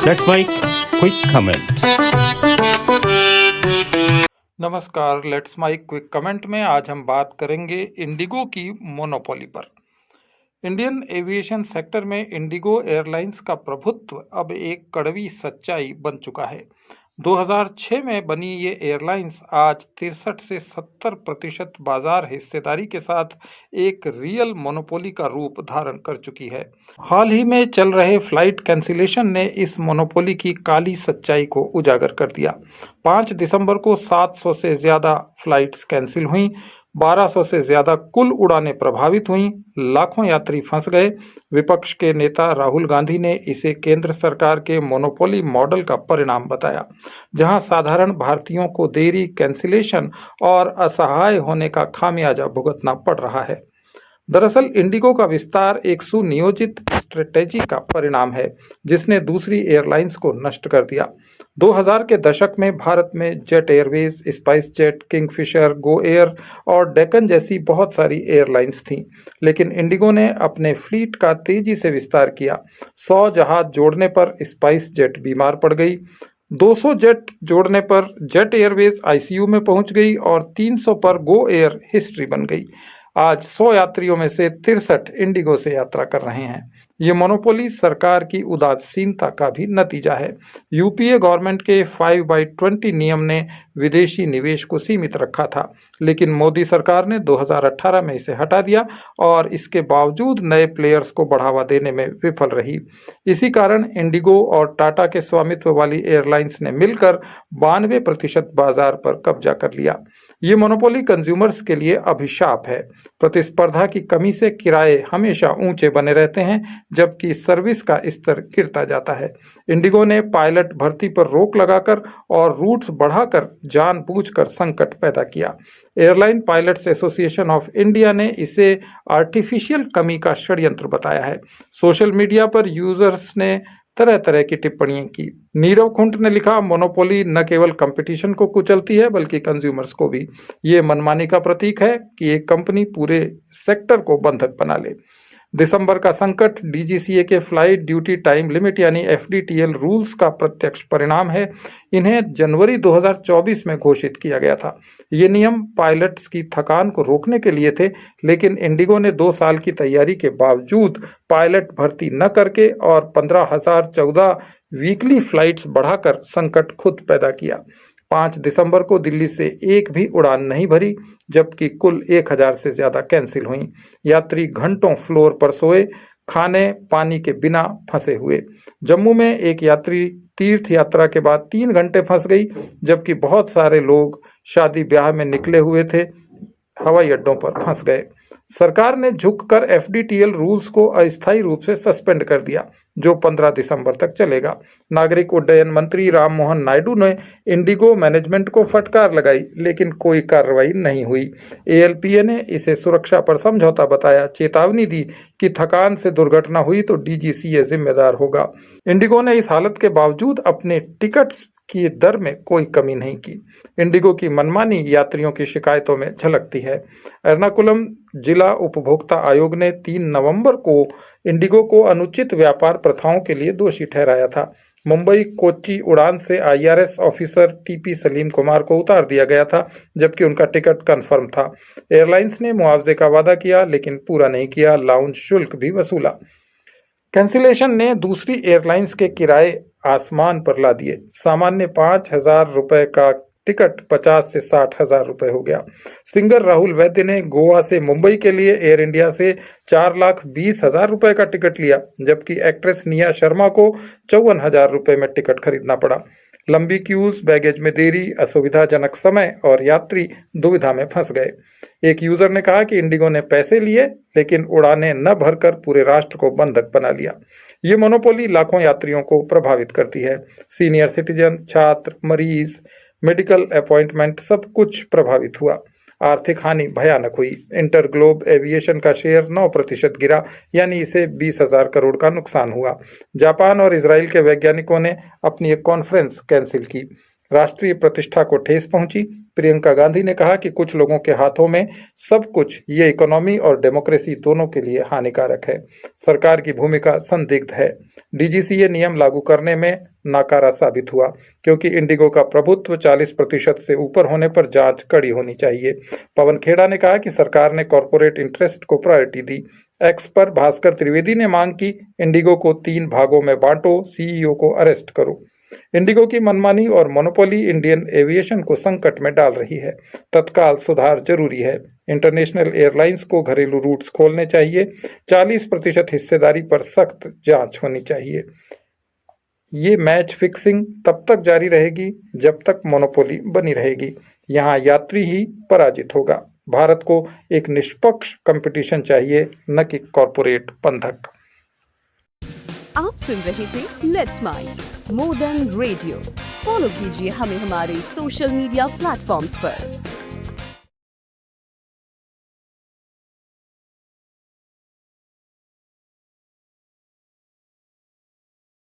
Let's make quick comment. नमस्कार, let's mic quick comment में आज हम बात करेंगे इंडिगो की मोनोपोली पर। इंडियन एविएशन सेक्टर में इंडिगो एयरलाइंस का प्रभुत्व अब एक कड़वी सच्चाई बन चुका है। 2006 में बनी ये एयरलाइंस आज 63 से 70% बाजार हिस्सेदारी के साथ एक रियल मोनोपोली का रूप धारण कर चुकी है। हाल ही में चल रहे फ्लाइट कैंसिलेशन ने इस मोनोपोली की काली सच्चाई को उजागर कर दिया। 5 दिसंबर को 700 से ज्यादा फ्लाइट्स कैंसिल हुई, 1200 से ज्यादा कुल उड़ानें प्रभावित हुईं, लाखों यात्री फंस गए। विपक्ष के नेता राहुल गांधी ने इसे केंद्र सरकार के मोनोपोली मॉडल का परिणाम बताया, जहां साधारण भारतीयों को देरी, कैंसिलेशन और असहाय होने का खामियाजा भुगतना पड़ रहा है। दरअसल इंडिगो का विस्तार एक सुनियोजित स्ट्रेटेजी का परिणाम है, जिसने दूसरी एयरलाइंस को नष्ट कर दिया। 2000 के दशक में भारत में jet Airways, spice jet, Kingfisher, Go Air और डेक्कन जैसी बहुत सारी एयरलाइंस थीं, लेकिन इंडिगो ने अपने फ्लीट का तेजी से विस्तार किया। 100 जहाज जोड़ने पर स्पाइस जेट बीमार पड़ गई, 200 जेट जोड़ने पर जेट एयरवेज आईसीयू में पहुंच गई और 300 पर गो एयर हिस्ट्री बन गई। आज 100 यात्रियों में से 63 इंडिगो से यात्रा कर रहे हैं। ये मोनोपोली सरकार की उदासीनता का भी नतीजा है। यूपीए गवर्नमेंट के 5/20 नियम ने विदेशी निवेश को सीमित रखा था, लेकिन मोदी सरकार ने 2018 में इसे हटा दिया और इसके बावजूद नए प्लेयर्स को बढ़ावा देने में विफल रही। इसी कारण इंडिगो और टाटा के स्वामित्व वाली एयरलाइंस ने मिलकर 92% बाजार पर कब्जा कर लिया। ये मोनोपोली कंज्यूमर्स के लिए अभिशाप है। प्रतिस्पर्धा की कमी से किराए हमेशा ऊंचे बने रहते हैं, जबकि सर्विस का स्तर गिरता जाता है। इंडिगो ने पायलट भर्ती पर रोक लगाकर और रूट्स बढ़ाकर जानबूझकर संकट पैदा किया। Airline pilots association of India ने इसे आर्टिफिशियल कमी का षड्यंत्र बताया है। सोशल मीडिया पर यूजर्स ने तरह तरह की टिप्पणियां की। नीरव खुंट ने लिखा, मोनोपोली न केवल कंपटीशन को कुचलती है बल्कि कंज्यूमर्स को भी। ये मनमानी का प्रतीक है कि एक कंपनी पूरे सेक्टर को बंधक बना ले। दिसंबर का संकट डीजीसीए के फ्लाइट ड्यूटी टाइम लिमिट यानी एफडीटीएल रूल्स का प्रत्यक्ष परिणाम है। इन्हें जनवरी 2024 में घोषित किया गया था। ये नियम पायलट्स की थकान को रोकने के लिए थे, लेकिन इंडिगो ने 2 साल की तैयारी के बावजूद पायलट भर्ती न करके और 15,014 वीकली फ्लाइट्स बढ़ाकर संकट खुद पैदा किया। 5 दिसंबर को दिल्ली से एक भी उड़ान नहीं भरी, जबकि कुल 1000 से ज्यादा कैंसिल हुई। यात्री घंटों फ्लोर पर सोए, खाने पानी के बिना फंसे हुए। जम्मू में एक यात्री तीर्थ यात्रा के बाद 3 घंटे फंस गई, जबकि बहुत सारे लोग शादी ब्याह में निकले हुए थे, हवाई अड्डों पर फंस गए। सरकार ने झुककर एफडीटीएल रूल्स को अस्थायी रूप से सस्पेंड कर दिया, जो 15 दिसंबर तक चलेगा। नागरिक उड्डयन मंत्री राममोहन नायडू ने इंडिगो मैनेजमेंट को फटकार लगाई, लेकिन कोई कार्रवाई नहीं हुई। एएलपीए ने इसे सुरक्षा पर समझौता बताया, चेतावनी दी कि थकान से दुर्घटना हुई तो डीजीसीए जिम्मेदार होगा। इंडिगो ने इस हालत के बावजूद अपने टिकट्स की दर में कोई कमी नहीं की। इंडिगो की मनमानी यात्रियों की शिकायतों में झलकती है। एर्नाकुलम जिला उपभोक्ता आयोग ने 3 नवंबर को इंडिगो को अनुचित व्यापार प्रथाओं के लिए दोषी ठहराया था। मुंबई कोच्चि उड़ान से IRS officer TP Salim Kumar को उतार दिया गया था, जबकि उनका टिकट कंफर्म था। एयरलाइंस ने मुआवजे का वादा किया, लेकिन पूरा नहीं किया। लाउंज शुल्क भी वसूला। कैंसिलेशन ने दूसरी एयरलाइंस के किराए आसमान पर ला दिए। सामान्य 5,000 रुपए का टिकट 50 से 60,000 रुपए हो गया। सिंगर राहुल वैद्य ने गोवा से मुंबई के लिए एयर इंडिया से 4,20,000 रुपए का टिकट लिया, जबकि एक्ट्रेस निया शर्मा को 54,000 रुपए में टिकट खरीदना पड़ा। लंबी क्यूज, बैगेज में देरी, असुविधाजनक समय और यात्री दुविधा में फंस गए। एक यूजर ने कहा कि इंडिगो ने पैसे लिए, लेकिन उड़ानें न भरकर पूरे राष्ट्र को बंधक बना लिया। ये मोनोपोली लाखों यात्रियों को प्रभावित करती है। सीनियर सिटीजन, छात्र, मरीज, मेडिकल अपॉइंटमेंट सब कुछ प्रभावित हुआ। आर्थिक हानि भयानक हुई। इंटर ग्लोब एविएशन का शेयर 9% गिरा, यानी इसे 20,000 करोड़ का नुकसान हुआ। जापान और इजराइल के वैज्ञानिकों ने अपनी एक कॉन्फ्रेंस कैंसिल की। राष्ट्रीय प्रतिष्ठा को ठेस पहुंची। प्रियंका गांधी ने कहा कि कुछ लोगों के हाथों में सब कुछ ये इकोनॉमी और डेमोक्रेसी दोनों के लिए हानिकारक है। सरकार की भूमिका संदिग्ध है। डीजीसीए नियम लागू करने में नाकारा साबित हुआ क्योंकि इंडिगो का प्रभुत्व 40% से ऊपर होने पर जांच कड़ी होनी चाहिए। पवन खेड़ा ने कहा कि सरकार ने कॉरपोरेट इंटरेस्ट को प्रायोरिटी दी। एक्स पर भास्कर त्रिवेदी ने मांग की, इंडिगो को 3 भागों में बांटो, सीईओ को अरेस्ट करो। इंडिगो की मनमानी और मोनोपोली इंडियन एविएशन को संकट में डाल रही है। तत्काल सुधार जरूरी है। इंटरनेशनल एयरलाइंस को घरेलू रूट्स खोलने चाहिए। 40% हिस्सेदारी पर सख्त जांच होनी चाहिए। ये मैच फिक्सिंग तब तक जारी रहेगी जब तक मोनोपोली बनी रहेगी। यहाँ यात्री ही पराजित होगा। भारत को एक निष्पक्ष कंपटीशन चाहिए, न कि कॉरपोरेट बंधक। आप सुन रहे थे let's make more than radio. Follow कीजिए हमें हमारे सोशल मीडिया प्लेटफॉर्म्स पर।